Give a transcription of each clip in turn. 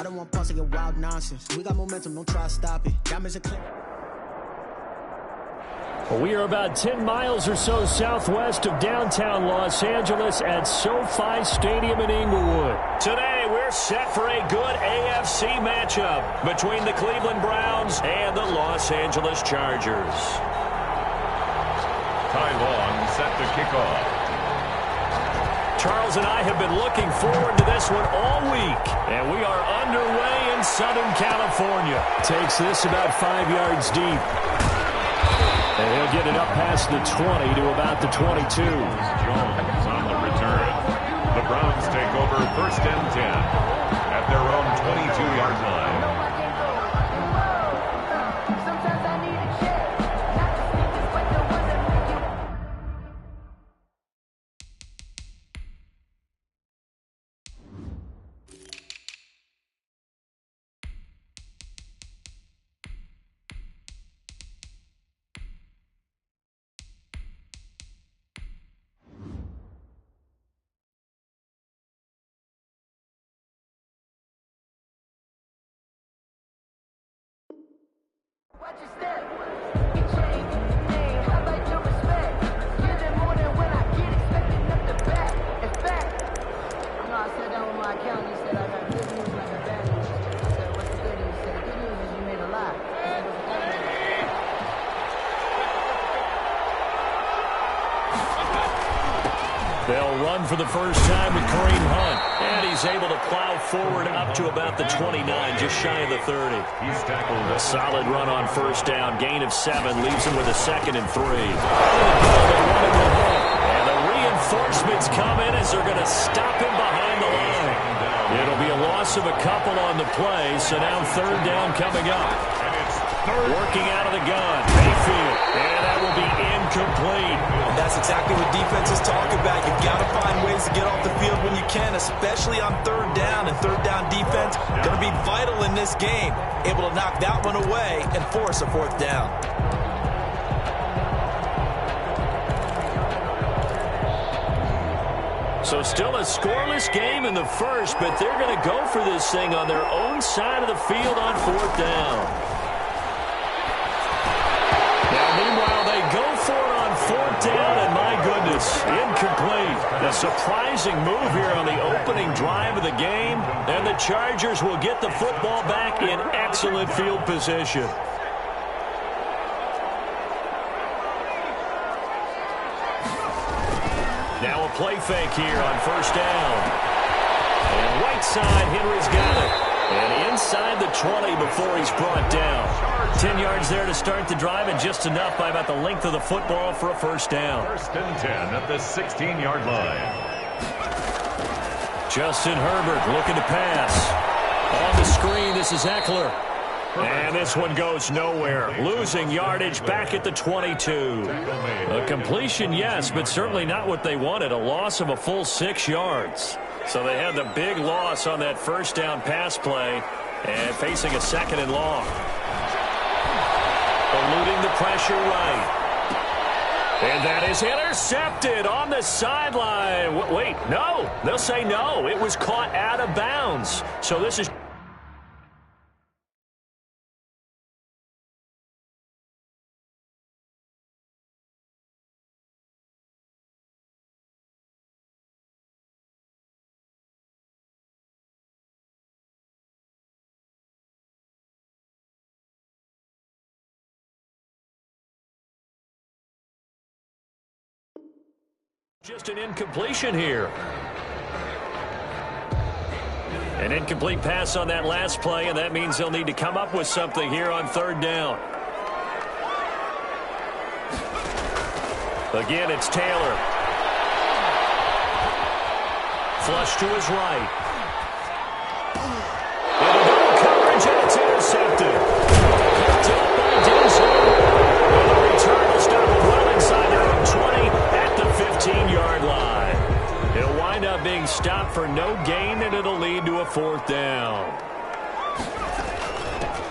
I don't want pause to get wild nonsense. We got momentum, don't try to stop it. Diamonds are clear. We are about 10 miles or so southwest of downtown Los Angeles at SoFi Stadium in Inglewood. Today, we're set for a good AFC matchup between the Cleveland Browns and the Los Angeles Chargers. Ty Long set to kick off. Charles and I have been looking forward to this one all week, and we are underway in Southern California. Takes this about 5 yards deep. And he'll get it up past the 20 to about the 22. Jones on the return. The Browns take over 1st and 10 at their own 22-yard line. Watch your step. Get change, name, how about your respect? Give them more than when I get expecting up the back. In fact, I know I sat down with my accountant. He said I got good news and I got bad news. I said, what's the good news? He said, the good news is you made a lot. I said, what's the bad news? They'll run for the first time with Kareem Hunt. And he's able to plow forward up to about the 29, just shy of the 30. He's tackled. A solid run on first down. Gain of 7 leaves him with a 2nd and 3. And the reinforcements come in as they're going to stop him behind the line. It'll be a loss of a couple on the play, so now 3rd down coming up. Working out of the gun, Mayfield, and that will be incomplete. And that's exactly what defense is talking about. You've got to find ways to get off the field when you can, especially on 3rd down. And 3rd down defense going to be vital in this game. Able to knock that one away and force a 4th down. So still a scoreless game in the first, but they're going to go for this thing on their own side of the field on 4th down. Meanwhile, they go for it on 4th down, and my goodness, incomplete. A surprising move here on the opening drive of the game, and the Chargers will get the football back in excellent field position. Now a play fake here on 1st down. And right side, Henry's got it. And inside the 20 before he's brought down. 10 yards there to start the drive, and just enough by about the length of the football for a 1st down. 1st and 10 at the 16-yard line. Justin Herbert looking to pass. On the screen, this is Eckler. And this one goes nowhere. Losing yardage back at the 22. A completion, yes, but certainly not what they wanted. A loss of a full 6 yards. So they had the big loss on that 1st down pass play and facing a 2nd and long. Eluding the pressure right. And that is intercepted on the sideline. Wait, no. They'll say no. It was caught out of bounds. So this is... just an incompletion here. An incomplete pass on that last play, and that means they'll need to come up with something here on 3rd down. Again, it's Taylor. Flush to his right. And a double coverage, and it's intercepted. Picked up by Denzel. And the return will stop well inside their own 20 at the 15-yard line. He'll wind up being stopped for no gain, and it'll lead to a 4th down.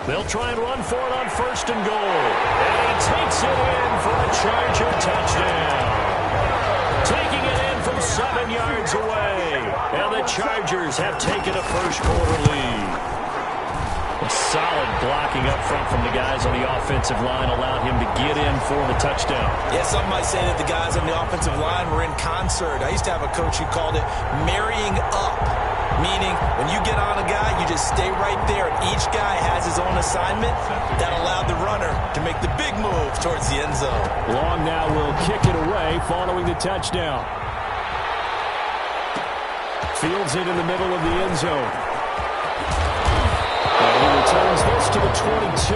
They'll try and run for it on 1st and goal. And he takes it in for a Charger touchdown. Taking it in from 7 yards away. And the Chargers have taken a first quarter lead. blocking up front from the guys on the offensive line allowed him to get in for the touchdown. Yeah, some might say that the guys on the offensive line were in concert. I used to have a coach who called it marrying up, meaning when you get on a guy, you just stay right there, and each guy has his own assignment. That allowed the runner to make the big move towards the end zone. Long now will kick it away following the touchdown. Fields it in the middle of the end zone. And he returns this to the 22.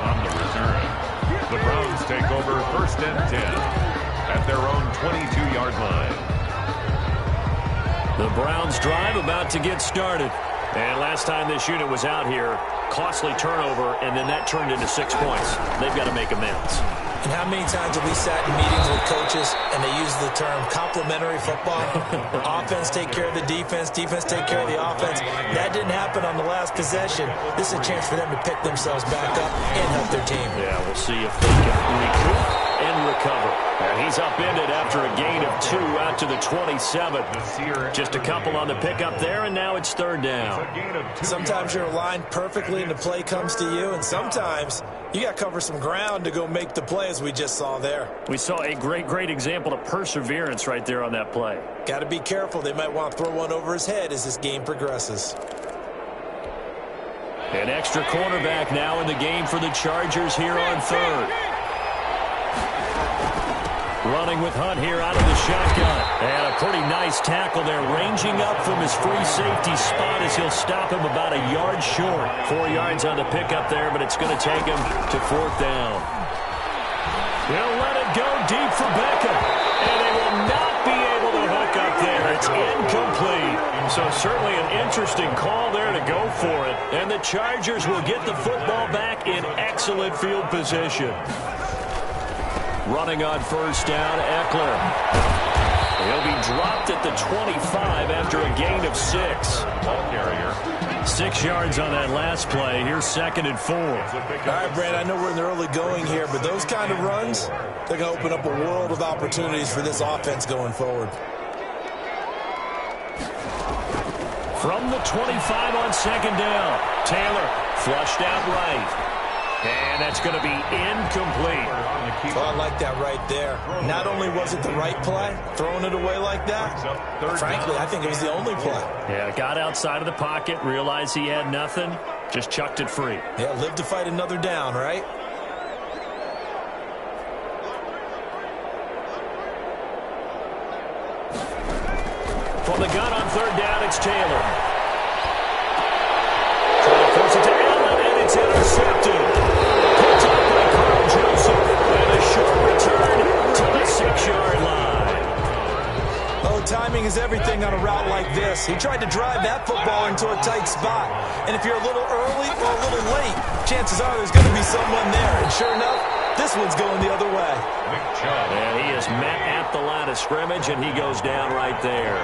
On the return, the Browns take over 1st and 10 at their own 22-yard line. The Browns drive about to get started. And last time this unit was out here, costly turnover, and then that turned into 6 points. They've got to make amends. And how many times have we sat in meetings with coaches and they use the term complementary football? Offense take care of the defense, defense take care of the offense. That didn't happen on the last possession. This is a chance for them to pick themselves back up and help their team. Yeah, we'll see if they can recoup and recover. And he's upended after a gain of 2 out to the 27. Just a couple on the pickup there, and now it's 3rd down. Sometimes you're aligned perfectly and the play comes to you, and sometimes you got to cover some ground to go make the play, as we just saw there. We saw a great example of perseverance right there on that play. Got to be careful. They might want to throw one over his head as this game progresses. An extra cornerback now in the game for the Chargers here on 3rd. Running with Hunt here out of the shotgun. And a pretty nice tackle there, ranging up from his free safety spot as he'll stop him about a yard short. 4 yards on the pickup there, but it's going to take him to 4th down. He'll let it go deep for Beckham. And they will not be able to hook up there. It's incomplete. So certainly an interesting call there to go for it. And the Chargers will get the football back in excellent field position. Running on 1st down, Eckler. He'll be dropped at the 25 after a gain of 6. Ball carrier. 6 yards on that last play. Here's 2nd and 4. All right, Brad, I know we're in the early going here, but those kind of runs, they're going to open up a world of opportunities for this offense going forward. From the 25 on 2nd down, Taylor flushed out right. And that's going to be incomplete. Oh, I like that right there. Not only was it the right play, throwing it away like that, frankly, I think it was the only play. Yeah, got outside of the pocket, realized he had nothing, just chucked it free. Yeah, live to fight another down, right? From the gun on 3rd down, it's Taylor. Trying to force it to Allen, and it's intercepted. Picked up by Carl Joseph. And a short return to the 6-yard line. Oh, timing is everything on a route like this. He tried to drive that football into a tight spot. And if you're a little early or a little late, chances are there's going to be someone there. And sure enough, this one's going the other way. And he is met at the line of scrimmage, and he goes down right there.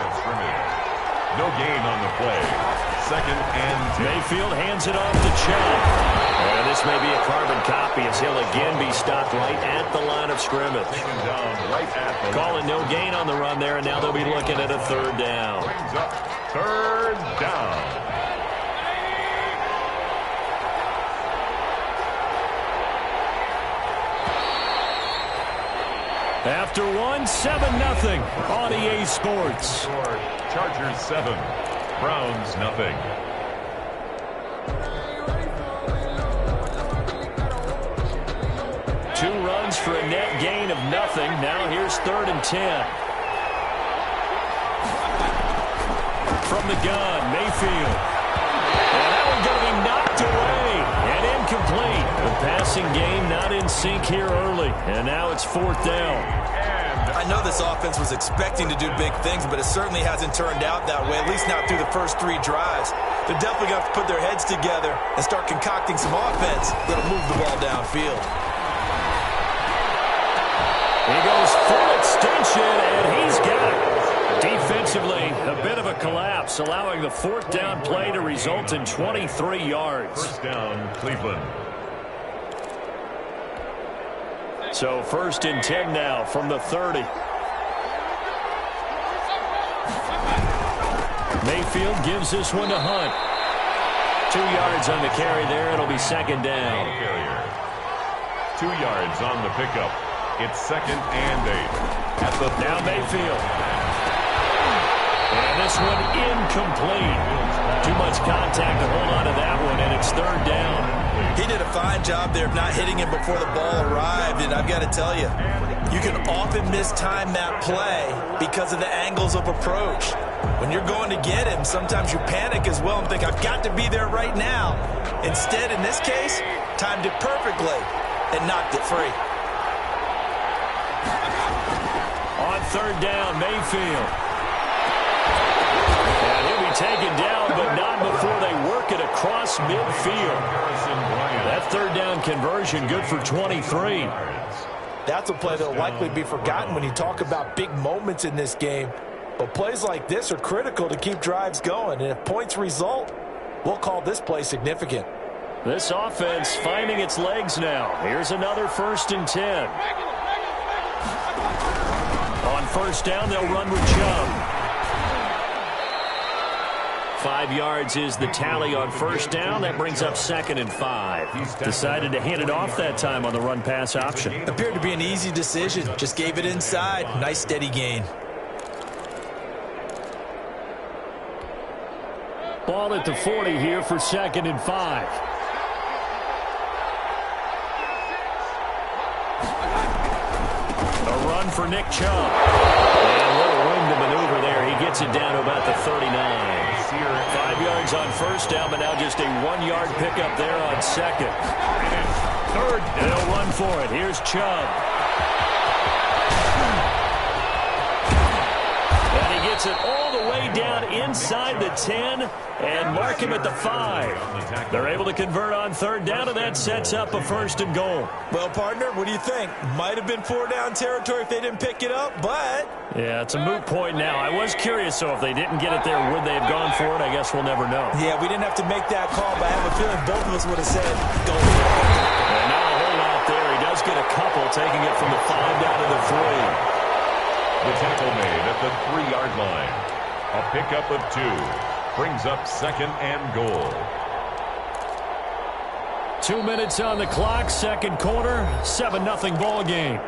No gain on the play. 2nd and 10. Mayfield hands it off to Chubb. And this may be a carbon copy as he'll again be stopped right at the line of scrimmage. Calling no gain on the run there, and now they'll be looking at a 3rd down. Brings up 3rd down. After one, 7-0 on EA Sports. Chargers 7, Browns nothing. Two runs for a net gain of nothing. Now here's 3rd and 10. From the gun, Mayfield. And that one going to be knocked away and incomplete. The passing game not in sync here early. And now it's 4th down. I know this offense was expecting to do big things, but it certainly hasn't turned out that way, at least not through the first 3 drives. They're definitely going to have to put their heads together and start concocting some offense that'll move the ball downfield. He goes full extension, and he's got it. Defensively, a bit of a collapse, allowing the 4th down play to result in 23 yards. 1st down, Cleveland. So 1st and 10 now from the 30. Mayfield gives this one to Hunt. 2 yards on the carry there. It'll be second down. 2 yards on the pickup. It's 2nd and 8. At the now Mayfield. And this one incomplete. Too much contact to hold on to that one, and it's 3rd down. He did a fine job there of not hitting him before the ball arrived, and I've got to tell you, you can often mistime that play because of the angles of approach. When you're going to get him, sometimes you panic as well and think, I've got to be there right now. Instead, in this case, timed it perfectly and knocked it free. On 3rd down, Mayfield. And he'll be taken down, but not before they work it across midfield. That 3rd down conversion good for 23. That's a play that will likely be forgotten when you talk about big moments in this game. But plays like this are critical to keep drives going. And if points result, we'll call this play significant. This offense finding its legs now. Here's another 1st and 10. On 1st down, they'll run with Chubb. 5 yards is the tally on 1st down. That brings up 2nd and 5. Decided to hand it off that time on the run-pass option. Appeared to be an easy decision. Just gave it inside. Nice steady gain. Ball at the 40 here for 2nd and 5. A run for Nick Chubb. And a little room to maneuver there. He gets it down to about the 39. 5 yards on 1st down, but now just a 1-yard pickup there on 2nd. 3rd, they'll run for it. Here's Chubb. And he gets it all the way down inside the 10 and mark him at the 5. They're able to convert on 3rd down, and that sets up a 1st and goal. Well, partner, what do you think? Might have been 4-down territory if they didn't pick it up, but... Yeah, it's a moot point now. I was curious, so if they didn't get it there, would they have gone for it? I guess we'll never know. Yeah, we didn't have to make that call, but I have a feeling both of us would have said, go for it. And now a whole lot there. He does get a couple, taking it from the 5 down to the 3. The tackle made at the 3-yard line. A pickup of 2. Brings up 2nd and goal. 2 minutes on the clock, 2nd quarter, 7-0 ball game.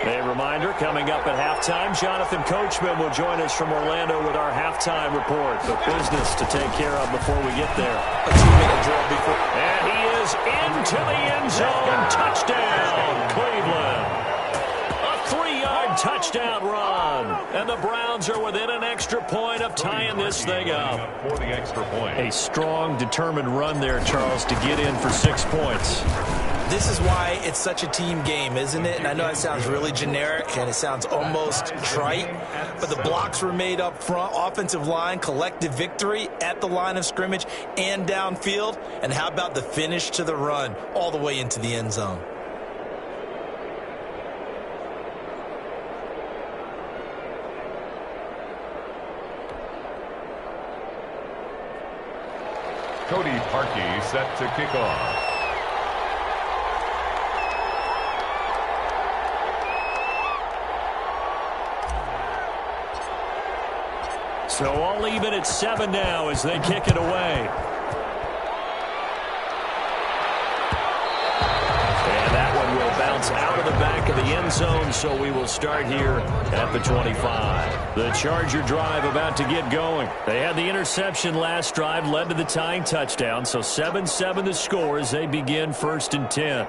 A reminder, coming up at halftime, Jonathan Coachman will join us from Orlando with our halftime report. But business to take care of before we get there. A 2-minute drill before. And he is into the end zone. Touchdown, Cleveland. A 3-yard touchdown run. And the Browns are within an extra point of tying this thing up. For the extra point. A strong, determined run there, Charles, to get in for 6 points. This is why it's such a team game, isn't it? And I know it sounds really generic and it sounds almost trite, but the blocks were made up front, offensive line, collective victory at the line of scrimmage and downfield. And how about the finish to the run all the way into the end zone? Cody Parkey set to kick off. So all even at 7 now as they kick it away. And that one will bounce out of the back of the end zone, so we will start here at the 25. The Charger drive about to get going. They had the interception last drive, led to the tying touchdown, so 7-7 the score as they begin 1st and 10.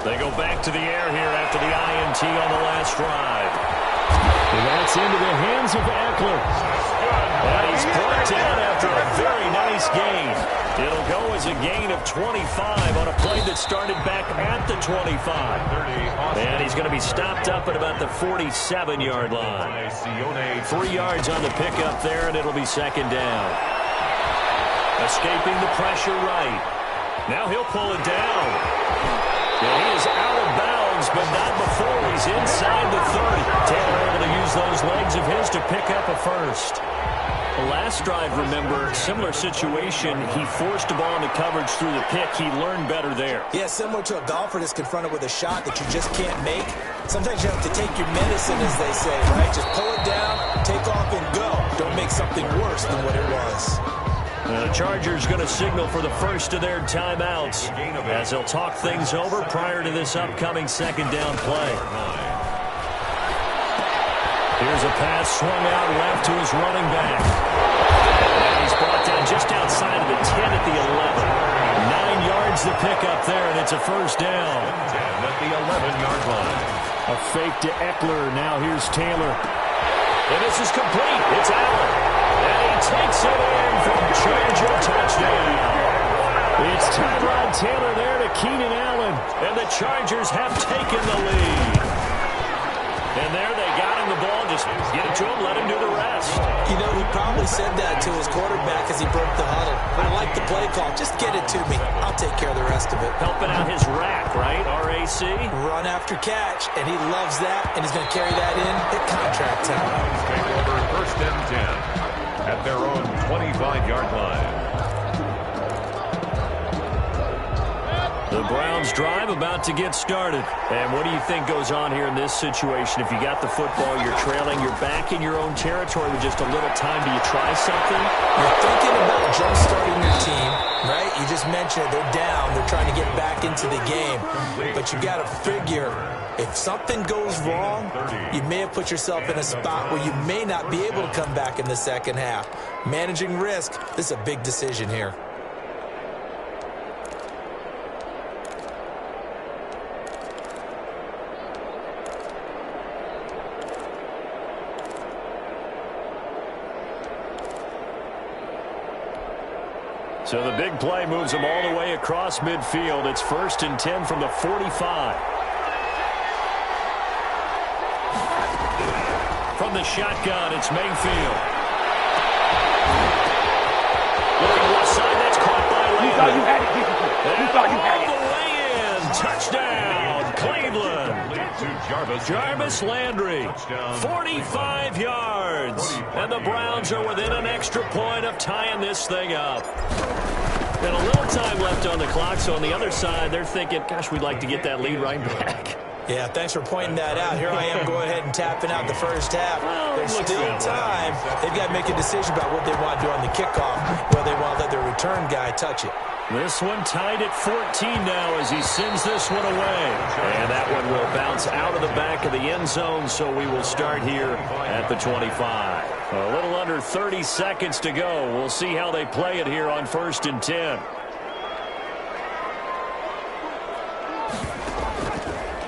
They go back to the air here after the INT on the last drive. And that's into the hands of Eckler. And he's brought down after a very nice gain. It'll go as a gain of 25 on a play that started back at the 25. And he's going to be stopped up at about the 47-yard line. 3 yards on the pickup there, and it'll be 2nd down. Escaping the pressure right. Now he'll pull it down. And he is out of bounds, but not before he's inside the 30. Taylor able to use those legs of his to pick up a 1st. The last drive, remember, similar situation. He forced a ball into coverage through the pick. He learned better there. Yeah, similar to a golfer that's confronted with a shot that you just can't make. Sometimes you have to take your medicine, as they say, right? Just pull it down, take off, and go. Don't make something worse than what it was. The Chargers going to signal for the first of their timeouts as they'll talk things over prior to this upcoming second down play. Here's a pass swung out left to his running back. And he's brought down just outside of the 10 at the 11. 9 yards to pick up there, and it's a first down. 10 at the 11-yard line. A fake to Eckler. Now here's Taylor. And this is complete. It's Allen. And he takes it in from Charger touchdown. It's Tyrod Taylor there to Keenan Allen. And the Chargers have taken the lead. And there they got him the ball. Just get it to him, let him do the rest. You know, he probably said that to his quarterback as he broke the huddle. But I like the play call. Just get it to me. I'll take care of the rest of it. Helping out his rack, right? R-A-C? Run after catch, and he loves that, and he's going to carry that in at contract time. Take over first and 10 at their own 25-yard line. The Browns drive about to get started. And what do you think goes on here in this situation? If you got the football, you're trailing, you're back in your own territory with just a little time. Do you try something? You're thinking about jump-starting your team, right? You just mentioned it. They're down. They're trying to get back into the game. But you got to figure, if something goes wrong, you may have put yourself in a spot where you may not be able to come back in the second half. Managing risk, this is a big decision here. So the big play moves them all the way across midfield. It's first and 10 from the 45. From the shotgun, it's Mayfield. Looking left side, that's caught by Landry. You thought you had it. You thought you had it. All the way in. Touchdown, Cleveland. Jarvis Landry, 45 yards. And the Browns are within an extra point of tying this thing up. And a little time left on the clock, so on the other side, they're thinking, gosh, we'd like to get that lead right back. Yeah, thanks for pointing that out. Here I am going ahead and tapping out the first half. There's still time. They've got to make a decision about what they want to do on the kickoff, whether they want to let their return guy touch it. This one tied at 14 now as he sends this one away. And that one will bounce out of the back of the end zone, so we will start here at the 25. A little under 30 seconds to go. We'll see how they play it here on first and 10.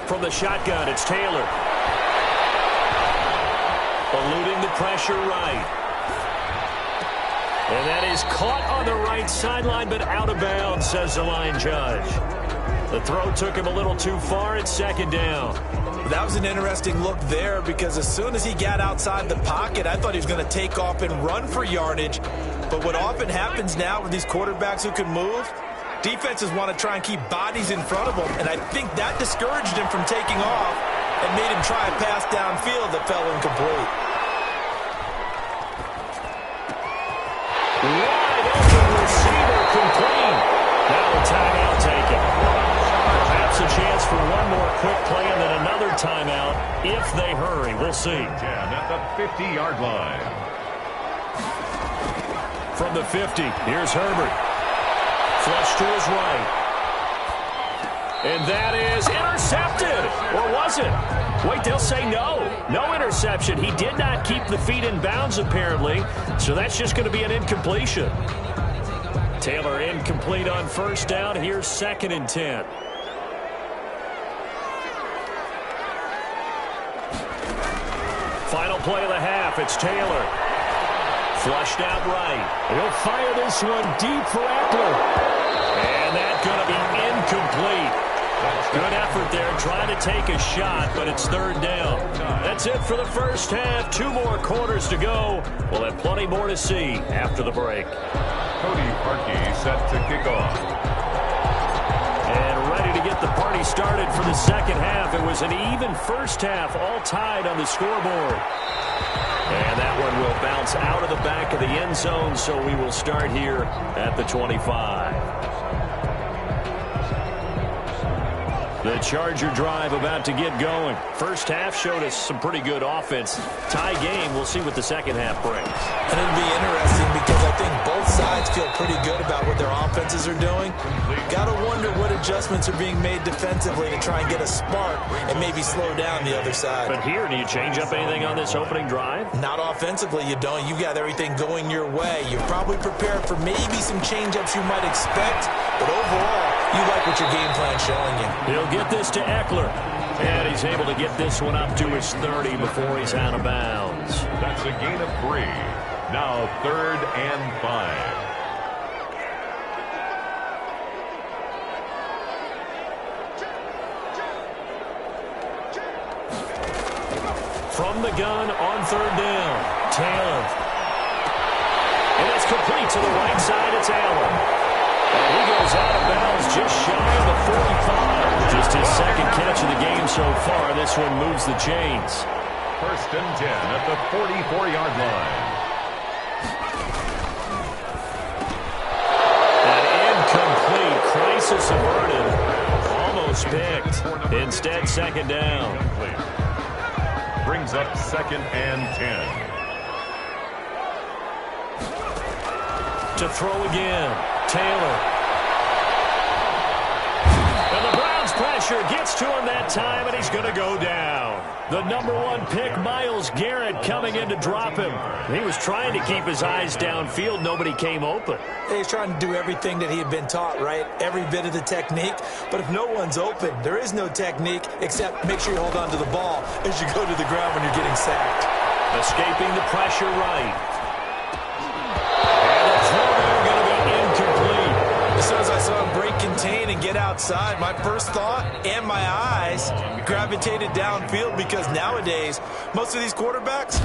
From the shotgun, it's Taylor. Eluding the pressure right. And that is caught on the right sideline, but out of bounds, says the line judge. The throw took him a little too far. It's second down. That was an interesting look there because as soon as he got outside the pocket, I thought he was going to take off and run for yardage. But what often happens now with these quarterbacks who can move, defenses want to try and keep bodies in front of them, and I think that discouraged him from taking off and made him try a pass downfield that fell incomplete. Wide open receiver complete. Now a timeout taken. Perhaps a chance for one more quick play and then another timeout if they hurry. We'll see. 10 at the 50-yard line. From the 50, here's Herbert. Flush to his right. And that is intercepted. Or was it? Wait, they'll say no. No interception. He did not keep the feet in bounds, apparently. So that's just going to be an incompletion. Taylor incomplete on first down. Here's second and 10. Final play of the half. It's Taylor. Flushed out right. He'll fire this one deep for Eckler. And that's going to be incomplete. Good effort there, trying to take a shot, but it's third down. That's it for the first half. 2 more quarters to go. We'll have plenty more to see after the break. Cody Parkey set to kick off. And ready to get the party started for the second half. It was an even first half, all tied on the scoreboard. And that one will bounce out of the back of the end zone, so we will start here at the 25. The Charger drive about to get going. First half showed us some pretty good offense. Tie game. We'll see what the second half brings. And it'll be interesting because I think both sides feel pretty good about what their offenses are doing. Got to wonder what adjustments are being made defensively to try and get a spark and maybe slow down the other side. But here, do you change up anything on this opening drive? Not offensively, you don't. You've got everything going your way. You're probably prepared for maybe some change-ups you might expect, but overall, you like what your game plan's showing you. He'll get this to Eckler, and he's able to get this one up to his 30 before he's out of bounds. That's a gain of 3. Now 3rd and 5. From the gun on 3rd down, Taylor. And it's complete to the right side. It's Allen. And he goes out of bounds just shy of the 45. Just his second catch of the game so far. This one moves the chains. 1st and 10 at the 44-yard line. An incomplete. Crisis averted. Almost picked. Instead, 2nd down. Brings up 2nd and 10. To throw again. Taylor. And the Browns pressure gets to him that time, and he's going to go down. The number 1 pick, Myles Garrett, coming in to drop him. He was trying to keep his eyes downfield. Nobody came open. He's trying to do everything that he had been taught, right? Every bit of the technique. But if no one's open, there is no technique except make sure you hold on to the ball as you go to the ground when you're getting sacked. Escaping the pressure right. As soon as I saw him break contain and get outside, my first thought and my eyes gravitated downfield because nowadays, most of these quarterbacks,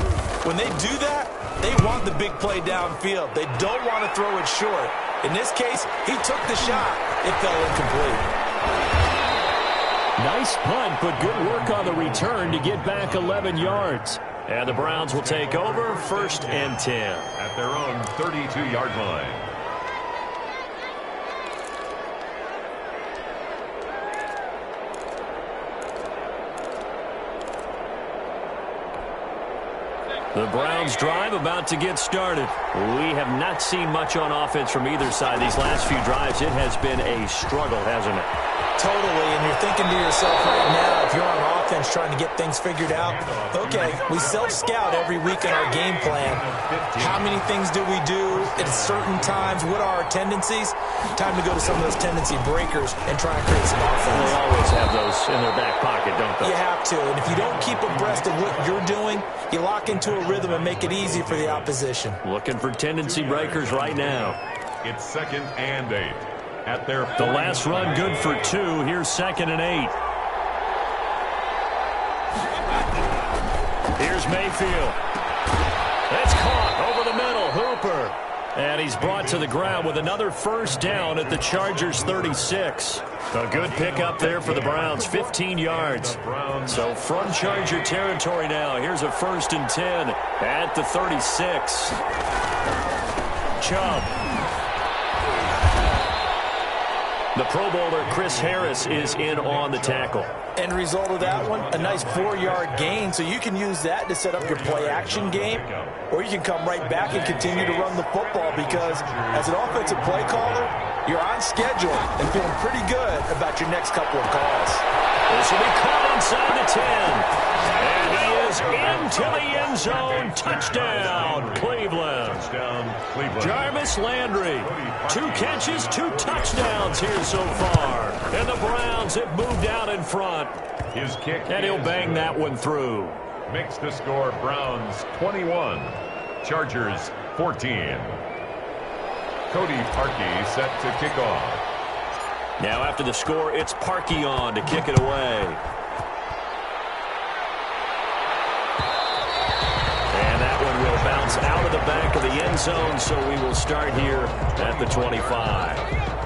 when they do that, they want the big play downfield. They don't want to throw it short. In this case, he took the shot. It fell incomplete. Nice punt, but good work on the return to get back 11 yards. And the Browns will take over 1st and 10. At their own 32-yard line. The Browns drive about to get started. We have not seen much on offense from either side. These last few drives, it has been a struggle, hasn't it? Totally, and you're thinking to yourself right now, if you're on offense trying to get things figured out, okay, we self-scout every week in our game plan. How many things do we do at certain times? What are our tendencies? Time to go to some of those tendency breakers and try and create some offense. They always have those in their back pocket, don't they? You have to, and if you don't keep abreast of what you're doing, you lock into a rhythm and make it easy for the opposition. Looking for tendency breakers right now. It's 2nd and 8. At their the last run good for 2. Here's 2nd and 8. Here's Mayfield. That's caught over the middle. Hooper. And he's brought to the ground with another 1st down at the Chargers 36. A good pickup there for the Browns. 15 yards. So from Charger territory now, here's a 1st and 10 at the 36. Chubb. The Pro Bowler Chris Harris is in on the tackle. End result of that one, a nice 4-yard gain, so you can use that to set up your play-action game, or you can come right back and continue to run the football because as an offensive play caller, you're on schedule and feeling pretty good about your next couple of calls. This will be caught inside the 10. And he is into the end zone. Touchdown, Cleveland. touchdown, Cleveland. Jarvis Landry, 2 catches, 2 touchdowns here so far. And the Browns have moved out in front. His kick. And he'll bang that one through. Makes the score Browns 21, Chargers 14. Cody Parkey set to kick off. Now after the score, it's Parkey on to kick it away. And that one will bounce out of the back of the end zone, so we will start here at the 25.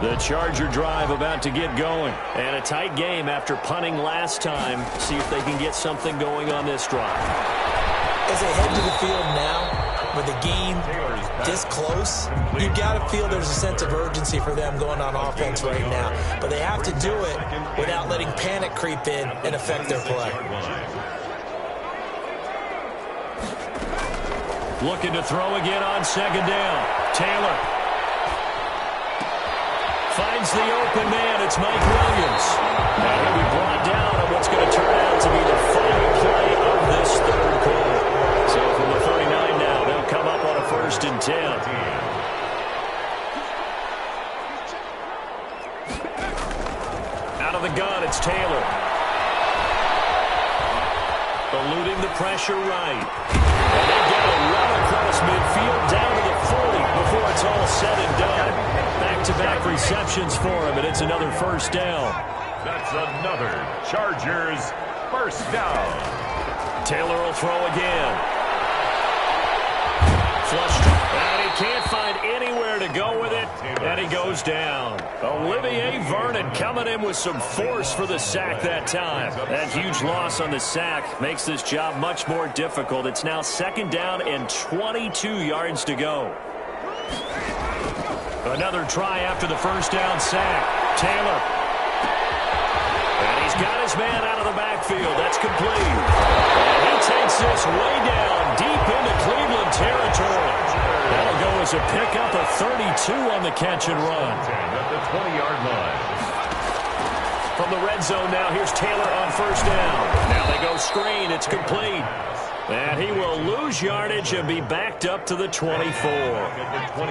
The Charger drive about to get going. And a tight game after punting last time. See if they can get something going on this drive. As they head to the field now, with the game this close, you got to feel there's a sense of urgency for them going on offense right now. But they have to do it without letting panic creep in and affect their play. Looking to throw again on second down. Taylor finds the open man. It's Mike Williams. And he'll be brought down on what's going to turn out to be the final play of this third quarter. So from the 39 now, they'll come up on a 1st and 10. Out of the gun, it's Taylor. Eluding the pressure right. And they get a run across midfield down to the 40 before it's all said and done. Back-to-back receptions for him, and it's another 1st down. That's another Chargers 1st down. Taylor will throw again. Flush, and he can't find anywhere to go with it, and he goes down. Olivier Vernon coming in with some force for the sack that time. That huge loss on the sack makes this job much more difficult. It's now 2nd down and 22 yards to go. Another try after the 1st down sack. Taylor. And he's got his man out of the backfield. That's complete. And he takes this way down deep into Cleveland territory. That'll go as a pickup of 32 on the catch and run. At the 20-yard line. From the red zone now, here's Taylor on 1st down. Now they go screen. It's complete. And he will lose yardage and be backed up to the 24.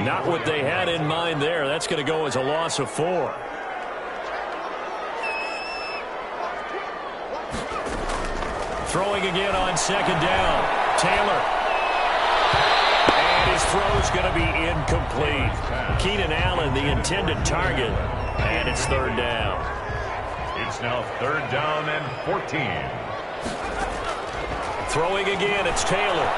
Not what they had in mind there. That's going to go as a loss of 4. Throwing again on 2nd down. Taylor. And his throw's going to be incomplete. Keenan Allen, the intended target. And it's 3rd down. It's now 3rd down and 14. Throwing again, it's Taylor.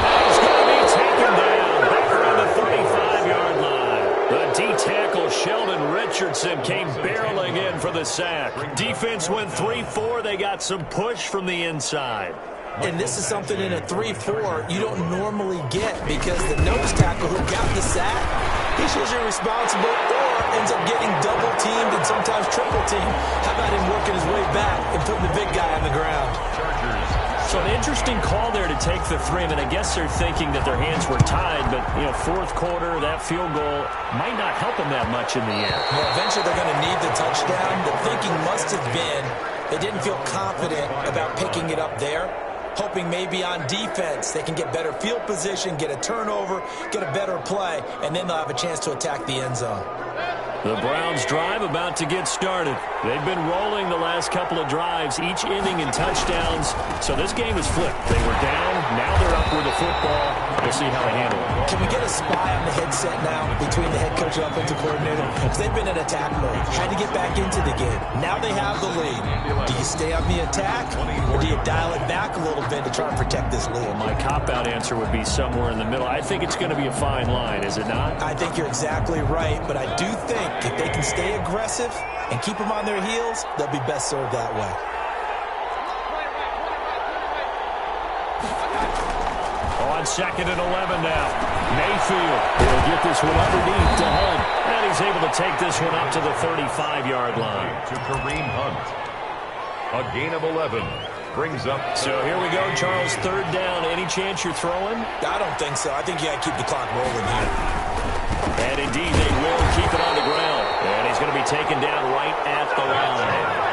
He's going to be taken down back around the 35-yard line. The D-tackle Sheldon Richardson came barreling in for the sack. Defense went 3-4. They got some push from the inside. And this is something in a 3-4 you don't normally get because the nose tackle who got the sack, he's usually responsible or ends up getting double-teamed and sometimes triple-teamed. How about him working his way back and putting the big guy on the ground? So an interesting call there to take the 3. I mean, I guess they're thinking that their hands were tied, but, 4th quarter, that field goal might not help them that much in the end. Well, eventually they're going to need the touchdown. The thinking must have been they didn't feel confident about picking it up there, hoping maybe on defense they can get better field position, get a turnover, get a better play, and then they'll have a chance to attack the end zone. The Browns drive about to get started. They've been rolling the last couple of drives, each ending in touchdowns. So this game is flipped. They were down, now they're up with the football. We'll see how they handle it. Can we get a spy on the headset now between the head coach and offensive coordinator? Because they've been in attack mode, had to get back into the game. Now they have the lead. Do you stay on the attack, or do you dial it back a little bit to try and protect this lead? Well, my cop-out answer would be somewhere in the middle. I think it's going to be a fine line, is it not? I think you're exactly right, but I do think if they can stay aggressive and keep them on their heels, they'll be best served that way. On 2nd and 11 now. Mayfield will get this one underneath to Hunt. And he's able to take this one up to the 35-yard line. To Kareem Hunt. A gain of 11. Brings up. So here we go, Charles. 3rd down. Any chance you're throwing? I don't think so. I think you got to keep the clock rolling here. And indeed, they will keep it on the ground. And he's going to be taken down right at the line.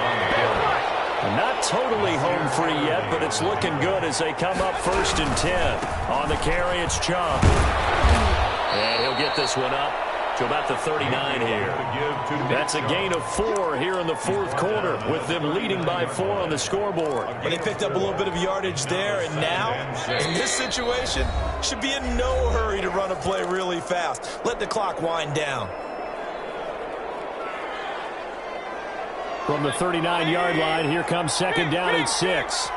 Not totally home free yet, but it's looking good as they come up 1st and 10. On the carry, it's Chubb. And he'll get this one up to about the 39 here. That's a gain of 4 here in the 4th quarter, with them leading by 4 on the scoreboard. But they picked up a little bit of yardage there, and now, in this situation, should be in no hurry to run a play really fast. Let the clock wind down. From the 39-yard line, here comes 2nd down at 6.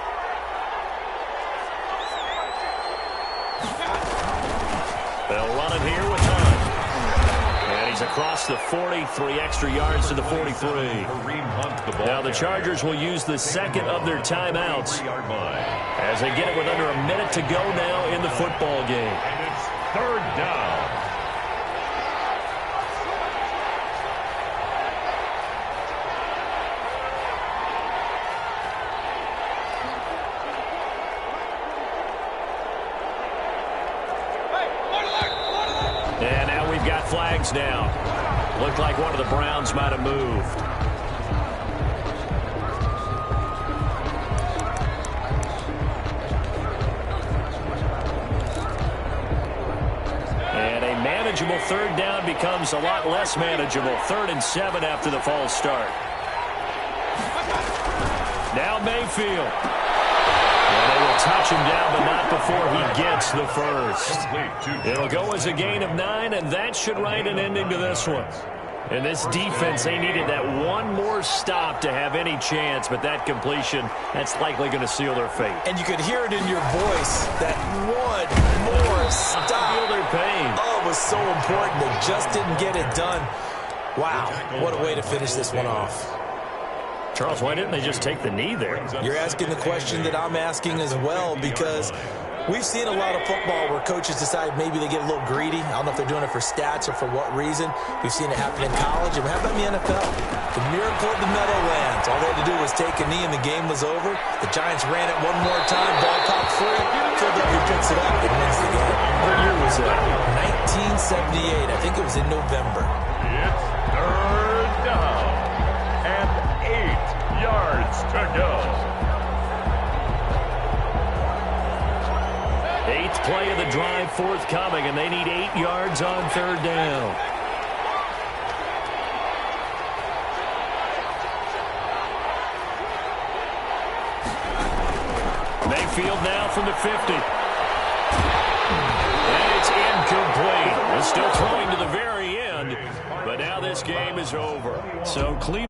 They'll run it here with Hunt. And he's He's across the 40, 3 extra yards to the 43. Now the Chargers will use the second of their timeouts as they get it with under a minute to go now in the football game. And it's third down. And now we've got flags now. Looked like one of the Browns might have moved. And a manageable third down becomes a lot less manageable. 3rd and 7 after the false start. Now Mayfield. And they will touch him down, but not before he gets the first. It'll go as a gain of 9, and that should write an ending to this one. And this defense, they needed that one more stop to have any chance, but that completion, that's likely going to seal their fate. And you could hear it in your voice, that one more stop. I feel their pain. Oh, it was so important. They just didn't get it done. Wow, what a way to finish this one off. Charles, why didn't they just take the knee there? You're asking the question that I'm asking as well, because we've seen a lot of football where coaches decide maybe they get a little greedy. I don't know if they're doing it for stats or for what reason. We've seen it happen in college. And how about in the NFL? The miracle of the Meadowlands. All they had to do was take a knee and the game was over. The Giants ran it one more time. Ball popped free. Philadelphia picks it up and wins the game. What year was that? 1978. I think it was in November. It's third down and 8 yards to go. 8th play of the drive forthcoming, and they need 8 yards on 3rd down. Mayfield now from the 50. And it's incomplete. They're still throwing to the very end, but now this game is over. So Cleveland